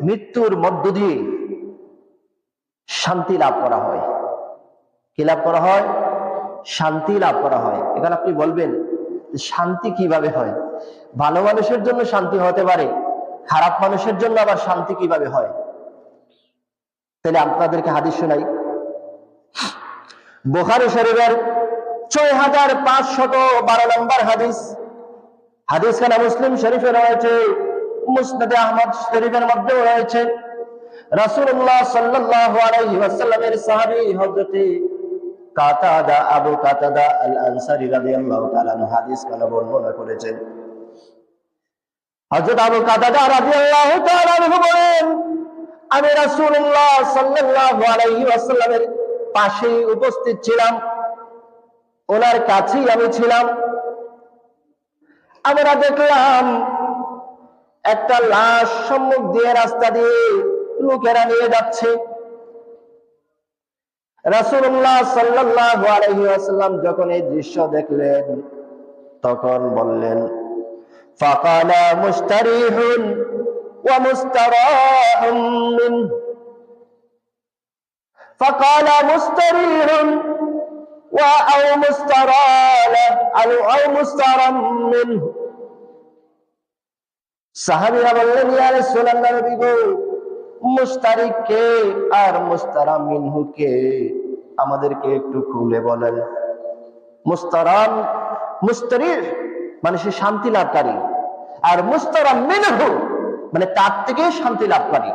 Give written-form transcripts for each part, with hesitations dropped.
মৃত্যুর মধ্য দিয়ে শান্তি লাভ করা হয়। কি লাভ করা হয়? শান্তি লাভ করা হয়। এখানে আপনি বলবেন শান্তি কিভাবে হয়? ভালো মানুষের জন্য শান্তি হতে পারে, খারাপ মানুষের জন্য আবার শান্তি কিভাবে হয়? তাহলে আপনাদেরকে হাদিস শোনাই। বুখারী শরীফের 6512 নম্বর হাদিস। হাদিসখানা মুসলিম শরীফে রয়েছে, মুসনাদে আহমদ শরীফের মধ্যেও রয়েছে। রাসূলুল্লাহ সাল্লাল্লাহু আলাইহি ওয়াসাল্লামের সাহাবী হযরত কাতাদা, আবু কাতাদা আল আনসারী রাদিয়াল্লাহু তাআলা আনহু হাদিসখানা বর্ণনা করেছেন। হযরত আবু কাতাদা রাদিয়াল্লাহু তাআলা আনহু বলেন, আমি রাসূলুল্লাহ সাল্লাল্লাহু আলাইহি ওয়াসাল্লামের পাশেই উপস্থিত ছিলাম, ওনার কাছেই আমি ছিলাম। আমরা দেখলাম একটা লাশ সম্মুখ দিয়ে রাস্তা দিয়ে লোকেরা নিয়ে যাচ্ছে। রাসূলুল্লাহ সাল্লাল্লাহু আলাইহি ওয়াসাল্লাম যখন এই দৃশ্য দেখলেন তখন বললেন, ফাকালা মুস্তারিহুন ওয়া মুস্তারাহুম মিন, ফাকালা মুস্তারিহুন ওয়া আও মুস্তারালা আও মুস্তারাম মিন। সাহাবীরা বললেন, ইয়া রাসূলুল্লাহ, নবী গো, মুস্তারিক কে আর মুস্তারাম মিনহু কে? আমাদেরকে একটু খুলে বলেন। মুস্তারাম, মুস্তারিহ মানে সে শান্তি লাভকারী, আর মুস্তারাম মিনহু মানে তার থেকে শান্তি লাভকারী।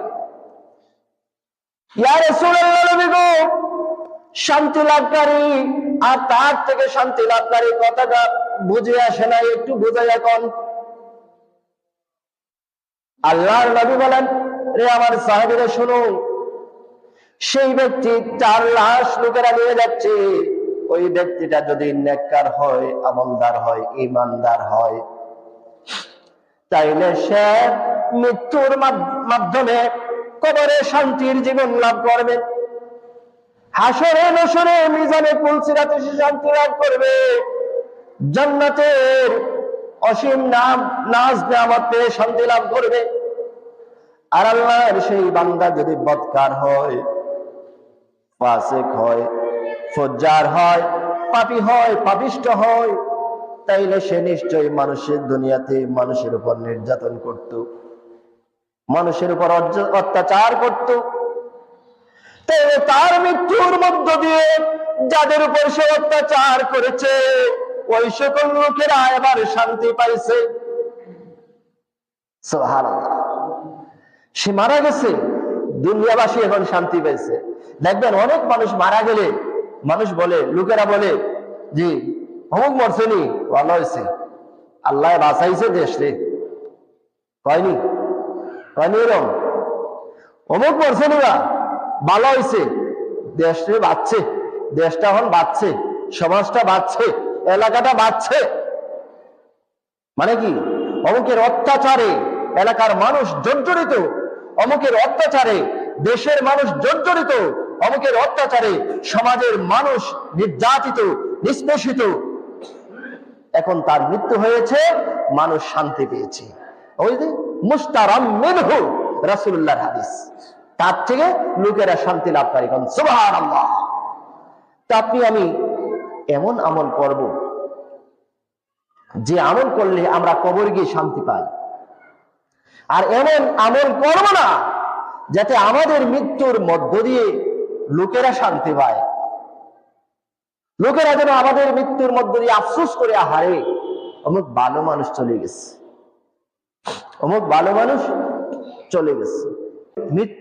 ইয়া রাসূলুল্লাহ, নবী গো, শান্তি লাভকারী আর তার থেকে শান্তি লাভকারী কথাটা বুঝে আসে না, একটু বুঝাইয়া কোন। আল্লাহর নবী বলেন, রে আমার সাহাবীরা শোনো, সেই ব্যক্তি যার লাশ লোকেরা নিয়ে যাচ্ছে, ওই ব্যক্তিটা যদি নেককার হয়, আমলদার হয়, ঈমানদার হয়, তাইলে সে মৃত্যুর মাধ্যমে কবরে শান্তির জীবন লাভ করবে, হাসরে নসরে মিজানে পুলসিরাতে সে শান্তি লাভ করবে, জান্নাতের অসীম নাজ নিয়ামতে শান্তি লাভ করবে। আর আল্লাহর সেই বান্দা যদি বদকার হয়, ফাসিক হয়, ফুজ্জার হয়, পাপী হয়, পাপিষ্ঠ হয়, তাইলে সে নিশ্চয়ই মানুষের দুনিয়াতে মানুষের উপর নির্যাতন করত, মানুষের উপর অত্যাচার করত। তাইলে তার মৃত্যুর মধ্য দিয়ে যাদের উপর সে অত্যাচার করেছে, ওই সকল লোকেরা এবার শান্তি পাইছে। সুবহানাল্লাহ। সে মারা গেছে, দুনিয়াবাসী এখন শান্তি পাইছে। দেখবেন অনেক মানুষ মারা গেলে মানুষ বলে, লোকেরা বলে, জি অমুক মরছেনি, ভালো হয়েছে, আল্লাহ বাঁচাইছে দেশ রে। কয়নি? কয়নি এরকম? অমুক মরছেনি বা ভালো হয়েছে, দেশ রে বাঁচছে, দেশটা এখন বাঁচছে, সমাজটা বাঁচছে, এলাকাটা বাঁচছে। মানে কি? অমুকের অত্যাচারে এলাকার মানুষ জর্জরিত, অমুকের অত্যাচারে দেশের মানুষ জর্জরিত, অমুকের অত্যাচারে সমাজের মানুষ নির্যাতিত, নিষ্পেষিত। এখন তার মৃত্যু হয়েছে, মানুষ শান্তি পেয়েছে। ওই যে মুস্তারাম মিনহু, রাসূলুল্লাহর হাদিস, তার থেকে লোকেরা শান্তি লাভকারী। সুবহানাল্লাহ। তা আপনি আমি এমন আমল করব যে আমল করলে আমরা কবরে গিয়ে শান্তি পাই, আর এমন আমল করব না যাতে আমাদের মৃত্যুর মধ্য দিয়ে লোকেরা শান্তি পায়। লোকেরা যেন আমাদের মৃত্যুর মধ্য দিয়ে আফসোস করে, আহারে অমুক ভালো মানুষ চলে গেছে, অমুক ভালো মানুষ চলে গেছে। মৃত্যু